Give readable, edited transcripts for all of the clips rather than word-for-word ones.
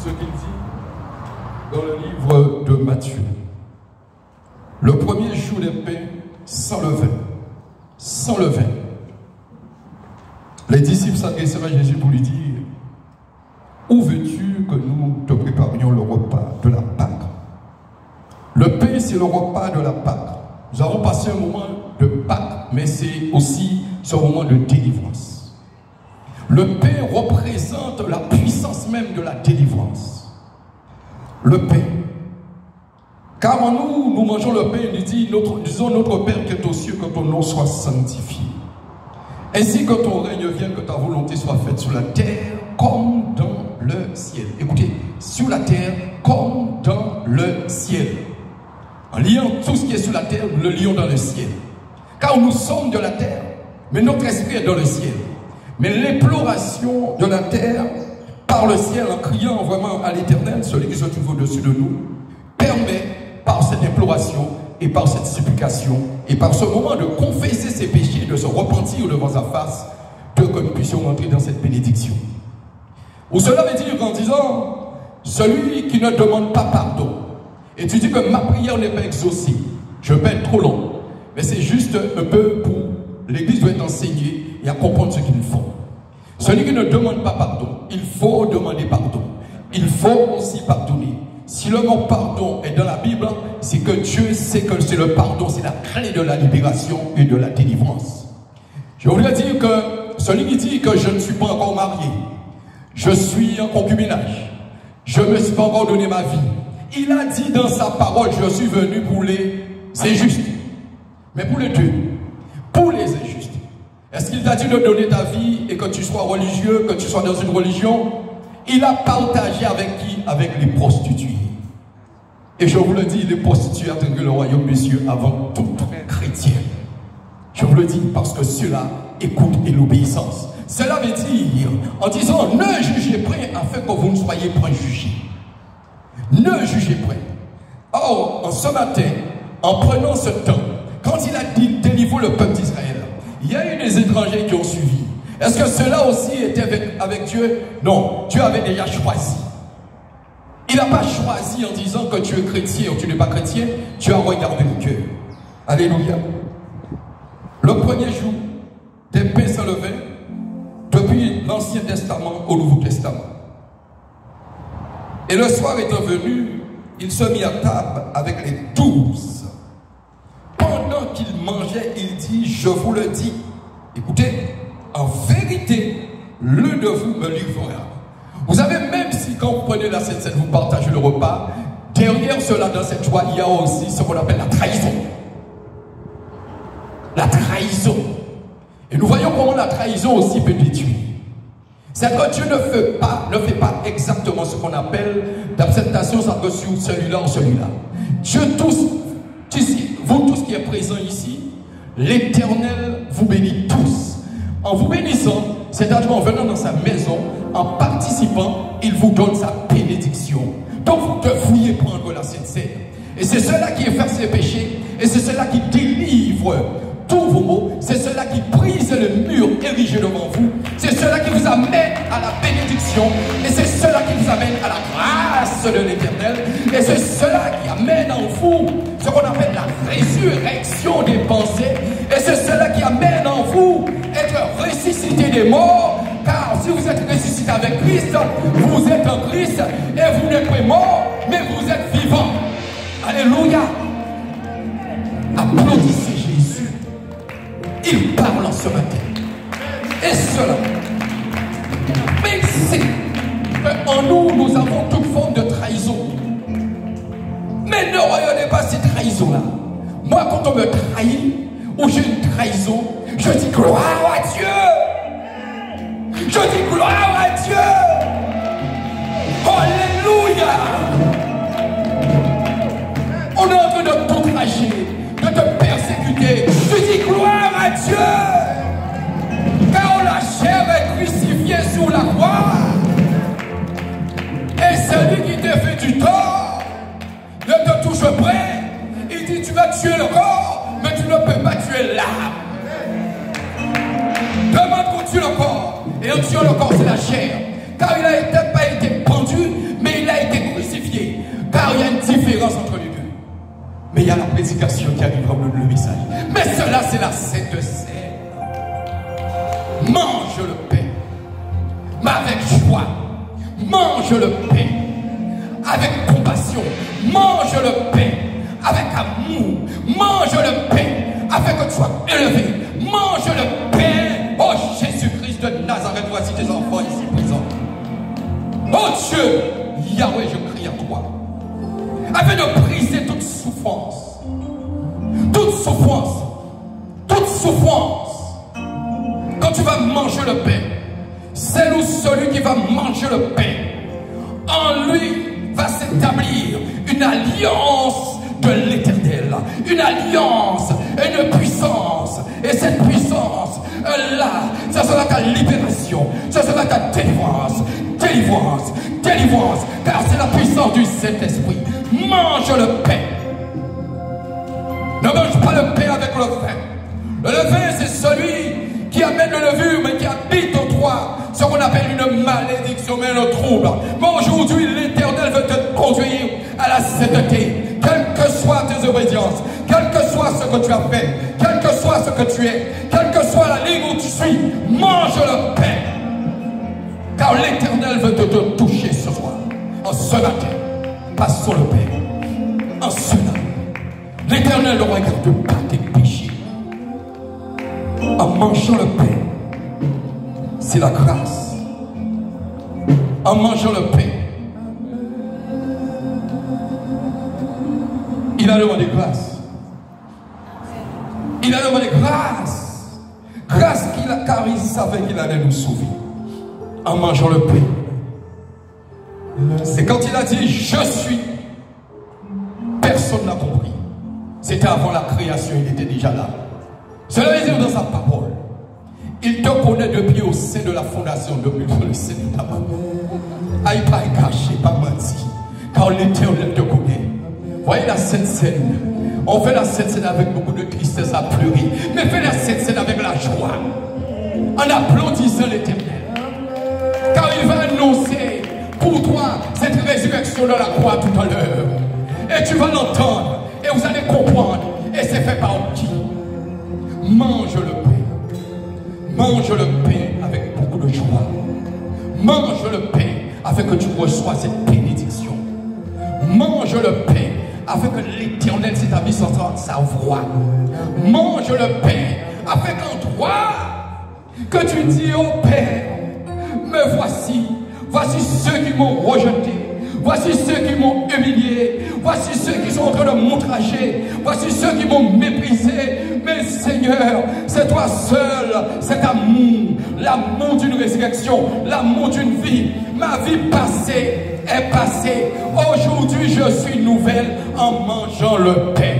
ce qu'il dit dans le livre de Matthieu. Le premier jour des pains sans levain. Sans levain. Les disciples s'adressèrent à Jésus pour lui dire: où veux-tu que nous te préparions le repas de la Pâque? Le pain, c'est le repas de la Pâque. Nous avons passé un moment de Pâque, mais c'est aussi ce moment de délivrance. Le pain représente la puissance même de la délivrance. Le pain. Car en nous, nous mangeons le pain, disons notre Père qui est aux cieux, que ton nom soit sanctifié. Ainsi que ton règne vienne, que ta volonté soit faite sur la terre comme dans le ciel. Écoutez, sur la terre comme dans le ciel. En liant tout ce qui est sur la terre, nous le lions dans le ciel. Car nous sommes de la terre, mais notre esprit est dans le ciel. Mais l'imploration de la terre par le ciel, en criant vraiment à l'Éternel, celui qui se trouve au-dessus de nous, permet par cette imploration et par cette supplication et par ce moment de confesser ses péchés, de se repentir devant sa face, que nous puissions entrer dans cette bénédiction. Ou cela veut dire en disant, celui qui ne demande pas pardon, et tu dis que ma prière n'est pas exaucée, je vais être trop long, mais c'est juste un peu pour l'Église doit être enseignée et à comprendre ce qu'il faut. Celui qui ne demande pas pardon, il faut demander pardon. Il faut aussi pardonner. Si le mot pardon est dans la Bible, c'est que Dieu sait que c'est le pardon, c'est la clé de la libération et de la délivrance. Je voudrais dire que celui qui dit que je ne suis pas encore marié, je suis en concubinage, je ne me suis pas encore donné ma vie, il a dit dans sa parole, je suis venu pour les injustes. Mais pour les deux, pour les injustes. Est-ce qu'il t'a dit de donner ta vie et que tu sois religieux, que tu sois dans une religion? Il a partagé avec qui? Avec les prostituées. Et je vous le dis, les prostituées attendent le royaume des cieux avant tout chrétien. Je vous le dis parce que cela écoute et l'obéissance. Cela veut dire, en disant, ne jugez point afin que vous ne soyez point jugés. Ne jugez point. Or, en ce matin, en prenant ce temps, quand il a dit délivrez le peuple d'Israël, il y a eu des étrangers qui ont suivi. Est-ce que cela aussi était avec Dieu? Non, Dieu avait déjà choisi. Il n'a pas choisi en disant que tu es chrétien ou tu n'es pas chrétien. Dieu a regardé le cœur. Alléluia. Le premier jour des pains sans levain, depuis l'Ancien Testament au Nouveau Testament. Et le soir étant venu, il se mit à table avec les 12. Pendant qu'il mangeait, il dit, je vous le dis, écoutez, en vérité, l'un de vous me livrera. Vous savez, même si quand vous prenez la Sainte Seine, vous partagez le repas, derrière cela, dans cette joie, il y a aussi ce qu'on appelle la trahison. La trahison. Et nous voyons comment la trahison aussi peut détruire. C'est que Dieu ne fait pas exactement ce qu'on appelle d'acceptation entre celui-là ou celui-là. Dieu vous tous qui êtes présents ici, l'Éternel vous bénit tous. En vous bénissant, c'est-à-dire en venant dans sa maison, en participant, il vous donne sa bénédiction. Donc vous devriez prendre la Sainte Seine. Et c'est cela qui efface les péchés, et c'est cela qui délivre tous vos maux, c'est cela qui brise le mur érigé devant vous, c'est cela qui vous amène à la bénédiction, et c'est cela qui vous amène à la grâce de l'Éternel, et c'est cela qui amène en vous ce qu'on appelle la résurrection des pensées, et c'est cela qui amène en vous être ressuscité des morts, car si vous êtes ressuscité avec Christ, vous êtes en Christ, et vous n'êtes pas mort, mais vous êtes vivant. Alléluia. Applaudissez Jésus. Il parle en ce matin. Et cela. Mais c'est en nous, nous avons toute forme de trahison. Mais ne regardez pas ces trahisons-là. Moi, quand on me trahit, ou j'ai une trahison, je dis gloire à Dieu. Je dis gloire à Dieu. Alléluia. On est en train de t'outrager, de te persécuter. Je dis gloire à Dieu. Car la chair est crucifiée sur la croix. Et celui qui t'a fait du tort ne te touche près. Il dit tu vas tuer le corps, mais tu ne peux pas tuer l'âme. Demande qu'on tue le corps. Et en tuant le corps, c'est la chair. Car il n'a pas été pendu, mais il il y a une différence entre les deux. Mais il y a la prédication qui arrive comme le message. Mais cela, c'est la Sainte Seine. Mange le pain, mais avec joie. Mange le pain avec compassion. Mange le pain avec amour. Mange le pain avec que tu sois élevé. Mange le pain. Oh Jésus-Christ de Nazareth, voici tes enfants ici présents. Oh Dieu, Yahweh, je crie à toi. Afin de briser toute souffrance. Toute souffrance. Toute souffrance. Quand tu vas manger le pain, c'est ou celui qui va manger le pain, en lui va s'établir une alliance de l'Éternel, une alliance, une puissance, et cette puissance là, ce sera ta libération, ce sera ta délivrance, délivrance, délivrance, car c'est la puissance du Saint-Esprit. Mange le pain. Ne mange pas le pain avec le vin. Le vin, c'est celui qui amène le levure, mais qui habite en toi, ce qu'on appelle une malédiction, mais un trouble. Mais aujourd'hui, l'Éternel veut te conduire à la sainteté, quelles que soient tes obédiences, quel que soit ce que tu as fait, quel que soit ce que tu es, quelle que soit la ligne où tu suis, mange le pain. Car l'Éternel veut te toucher ce soir, en ce matin. Passons le pain. En cela, l'Éternel ne regarde pas tes péchés. En mangeant le pain, c'est la grâce. En mangeant le pain, il a demandé grâce. Il a demandé grâce. Grâce car il savait qu'il allait nous sauver. En mangeant le pain. C'est quand il a dit je suis, personne n'a compris. C'était avant la création, il était déjà là. Cela veut dire dans sa parole, il te connaît depuis au sein de la fondation, depuis le sein de ta maman. Aïe, pas caché, pas menti, car l'Éternel te connaît. Voyez la Sainte Seine. On fait la Sainte Seine avec beaucoup de tristesse à pleurer, mais fais la Sainte Seine avec la joie, en applaudissant l'Éternel. Car il va annoncer pour toi cette résurrection de la croix tout à l'heure. Et tu vas l'entendre, et vous allez comprendre. Et c'est fait par qui? Mange le pain. Mange le pain avec beaucoup de joie. Mange le pain afin que tu reçois cette bénédiction. Mange le pain afin que l'Éternel s'établisse en sa voix. Mange le pain afin qu'en toi, que tu dis au Père, me voici ceux qui m'ont rejeté, voici ceux qui m'ont humilié, voici ceux qui sont en train de m'outrager, voici ceux qui m'ont méprisé. Mais Seigneur, c'est toi seul, cet amour, l'amour d'une résurrection, l'amour d'une vie. Ma vie passée est passée. Aujourd'hui, je suis nouvelle en mangeant le pain.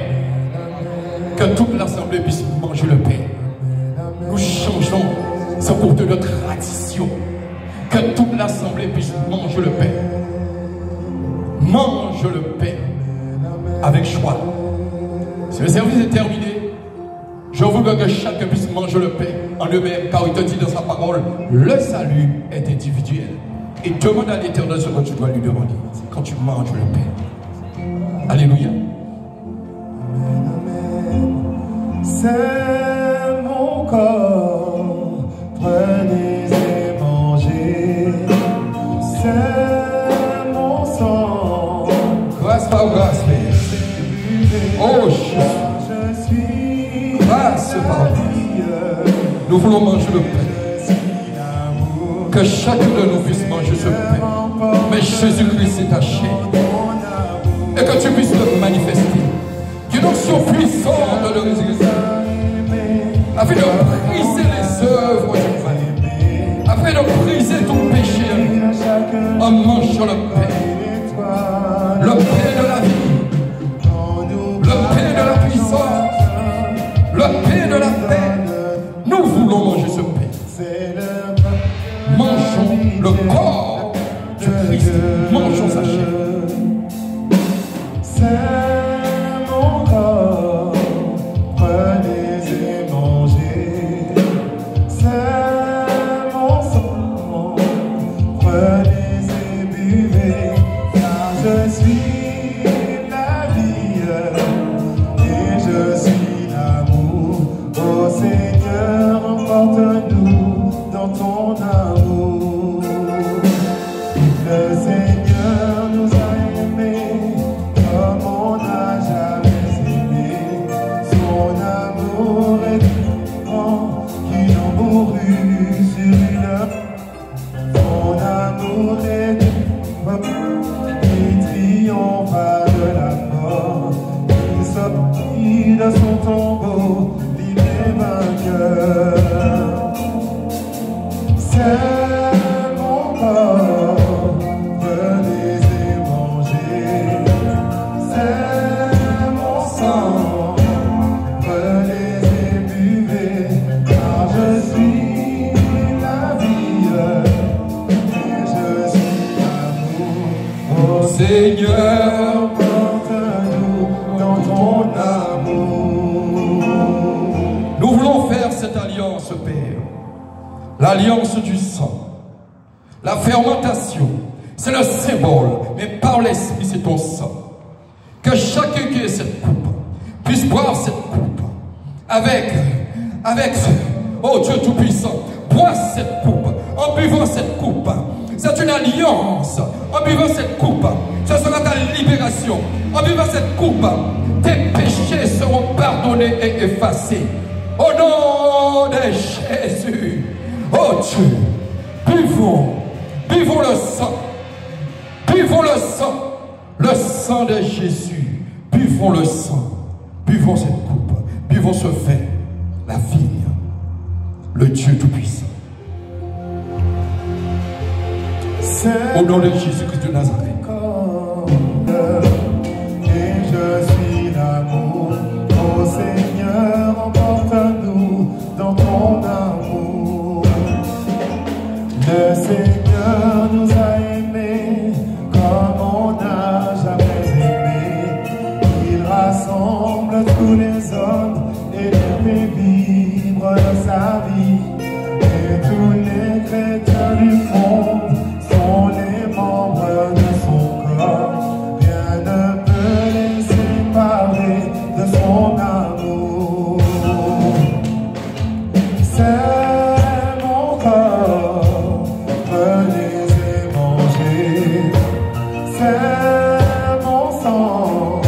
Que toute l'assemblée puisse manger le pain. Nous changeons ce cours-de tradition. Que toute l'assemblée puisse manger le pain. Mange le pain avec joie. Si le service est terminé, je voudrais que chacun puisse manger le pain en eux-mêmes, car il te dit dans sa parole, le salut est individuel. Et demande à l'Éternel ce que tu dois lui demander quand tu manges le pain. Alléluia. C'est mon corps, prenez et mangez. C'est mon sang. Grâce par grâce, Père. Oh Jésus. Grâce par grâce. Nous voulons manger le pain. Que chacun de nous puisse manger ce pain. Mais Jésus-Christ est ta chair. Et que tu puisses le manifester. D'une onction puissante de résurrection. Afin de briser les œuvres du mal. Afin de briser ton péché. En mangeant le pain. Le pain de la vie. Le pain de la puissance. Le pain de la paix. Nous voulons manger ce pain. Mangeons le corps du Christ. Mangeons sa chair. C'est mon corps, prenez et mangez. C'est mon sang, prenez et buvez. Car je suis Seigneur, porte-nous dans ton amour. nous voulons faire cette alliance, Père. L'alliance du sang. La fermentation, c'est le symbole, mais par l'esprit, c'est ton sang. Que chacun qui ait cette coupe puisse boire cette coupe avec, oh Dieu Tout-Puissant, bois cette coupe, en buvant cette coupe. C'est une alliance. En buvant cette coupe, ce sera ta libération. En buvant cette coupe, tes péchés seront pardonnés et effacés. Au nom de Jésus, oh Dieu, buvons le sang. Buvons le sang de Jésus. Buvons le sang. Buvons cette coupe. Buvons ce vin, la vigne, le Dieu Tout-Puissant. Au nom de Jésus-Christ de Nazareth. Et je suis l'amour. Ô Seigneur, emporte-nous dans ton amour. Le Seigneur nous a aimés comme on n'a jamais aimé. Il rassemble tous les hommes et les fait vivre sa vie. Et tous les chrétiens du monde sont les membres de son corps. Rien ne peut les séparer de son amour. C'est mon corps, prenez et mangez. C'est mon sang,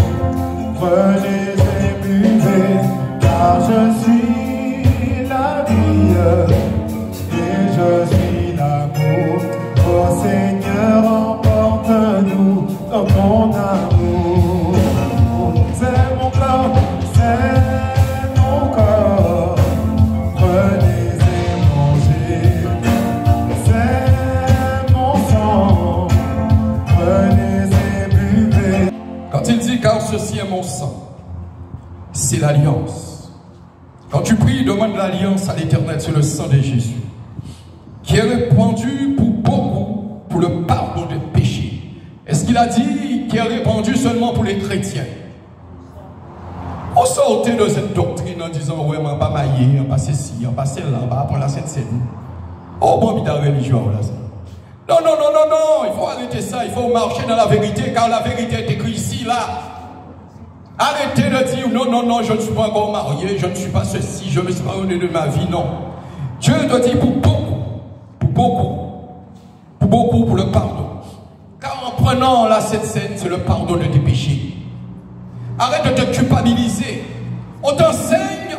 prenez et buvez. Car je suis la vie et je suis l'amour. Ô Seigneur, emporte-nous dans ton amour. C'est mon corps, c'est mon corps. Prenez et mangez. C'est mon sang. Prenez et buvez. Quand il dit car ceci est mon sang, c'est l'alliance. Quand tu pries, demande l'alliance à l'Éternel, c'est le sang de Jésus, qui est répandu pour beaucoup, pour le pardon des péchés. Est-ce qu'il a dit qu'il est répandu seulement pour les chrétiens? On sortait de cette doctrine en disant, ouais, on va pas mailler, on va pas ceci, on va pas celle-là, on va apprendre la Sainte Seine. Oh, bon, la religion, là, ça. Non, non, non, non, non, il faut arrêter ça, il faut marcher dans la vérité, car la vérité est écrite ici, là. Arrêtez de dire, non, non, non, je ne suis pas encore marié, je ne suis pas ceci, je ne me suis pas donné de ma vie, non. Dieu te dit pour beaucoup, pour le pardon. Car en prenant la Sainte Seine, c'est le pardon de tes péchés. Arrête de te culpabiliser. On t'enseigne,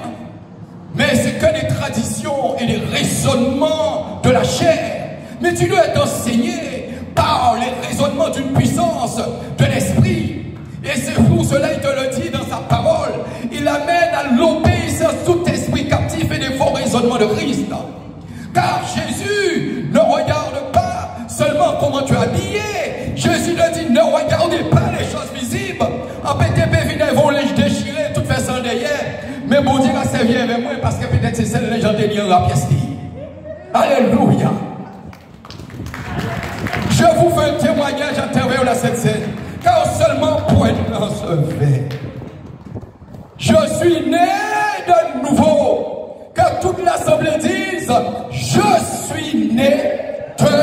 mais c'est que des traditions et des raisonnements de la chair. Mais tu dois être enseigné par les raisonnements d'une puissance de l'esprit. Et c'est pour cela qu'il te le dit dans sa parole. Il amène à l'obéissance tout esprit captif et des faux raisonnements de Christ. Car Jésus ne regarde pas seulement comment tu es habillé. Jésus te dit, ne regardez pas les choses visibles. En PTP, ils vont les déchirer, tout fait sans derrière. Mais bon Dieu a servi avec moi parce que peut-être c'est celle les gens délire la pièce. Alléluia. Je vous fais un témoignage à travers la Sainte Seine. Car seulement pour être dans ce verre, je suis né de nouveau. Que toute l'assemblée dise, je suis né de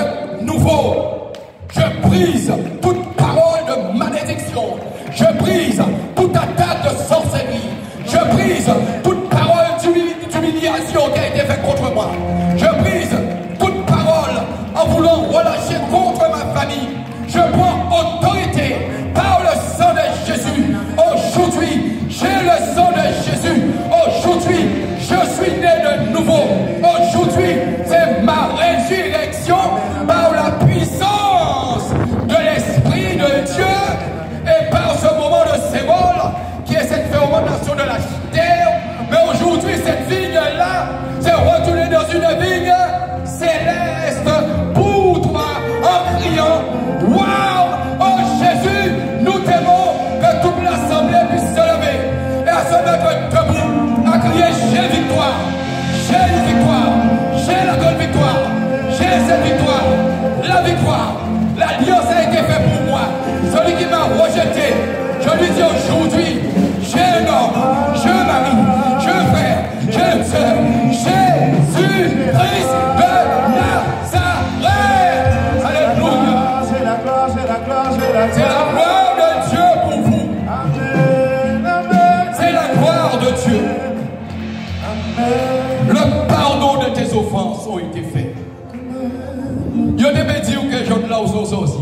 nouveau. Je brise toute parole de malédiction. Je brise toute attaque de sorcellerie. Je brise toute parole d'humiliation qui a été faite contre moi. Je brise toute parole en voulant relâcher contre ma famille. Je prends autorité par le sang de Jésus. Aujourd'hui, j'ai le sang de Jésus. Aujourd'hui, je suis né de nouveau. Aujourd'hui, c'est ma résurrection par la puissance de l'Esprit de Dieu et par ce moment de symbole qui est cette fermentation de la terre. Mais aujourd'hui, cette vigne-là, c'est retourné dans une vigne céleste pour toi en criant, waouh, oh Jésus! C'est la gloire de Dieu pour vous. C'est la gloire de Dieu. Le pardon de tes offenses ont été faits. Je te dire que je là aux sorciers.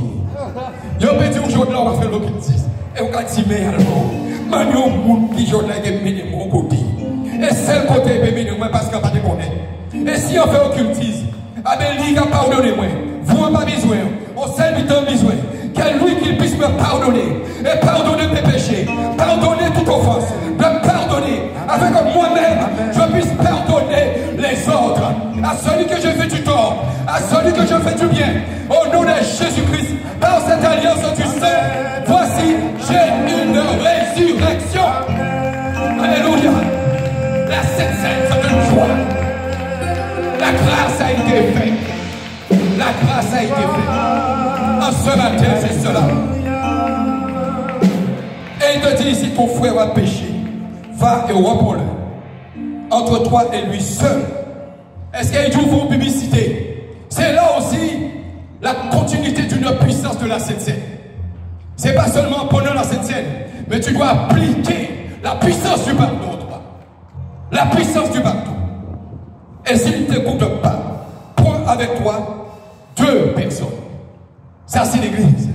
Je te dire que je là on va faire le qu'il dit. Et on va dire mais alors, man yo moun qui je là qui mène mon côté. Et c'est le côté bébé moi parce qu'on pas te connaître. Et si on fait occultisme, Abel a pardonné moi. Vous n'avez pas besoin. On sait que vous besoin. Quel lui qu'il puisse me pardonner. Et pardonner mes péchés. Pardonner toute offense. Me pardonner. Afin que moi-même, je puisse pardonner les autres. À celui que je fais du tort. À celui que je fais du bien. Au nom de Jésus-Christ. Par cette alliance du sang. Voici, j'ai une résurrection. Alléluia. La Sainte Seine de joie. La grâce a été faite. La grâce a été faite. En ce matin, c'est cela. Et il te dit, si ton frère a péché, va et reprends-le. Entre toi et lui seul. Est-ce qu'il y a une publicité? C'est là aussi la continuité d'une puissance de la Sainte Seine. C'est pas seulement pendant la Sainte Seine, mais tu dois appliquer la puissance du pardon en toi. La puissance du pardon. Et s'il ne t'écoute pas, prends avec toi 2 personnes. Ça, c'est l'Église.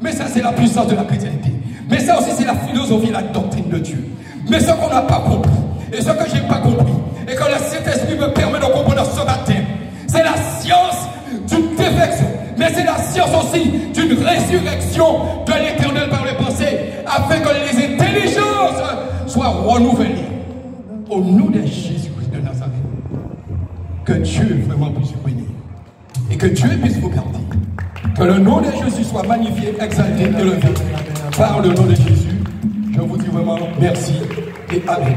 Mais ça, c'est la puissance de la chrétienté. Mais ça aussi, c'est la philosophie, la doctrine de Dieu. Mais ce qu'on n'a pas compris, et ce que je n'ai pas compris, et que le Saint-Esprit me permet de comprendre ce matin, c'est la science d'une défection. Mais c'est la science aussi d'une résurrection de l'Éternel par les pensées, afin que les intelligences soient renouvelées. Au nom de Jésus-Christ de Nazareth. Que Dieu vraiment puisse vous bénir. Et que Dieu puisse vous garder. Que le nom de Jésus soit magnifié, exalté, élevé. Par le nom de Jésus, je vous dis vraiment merci et amen.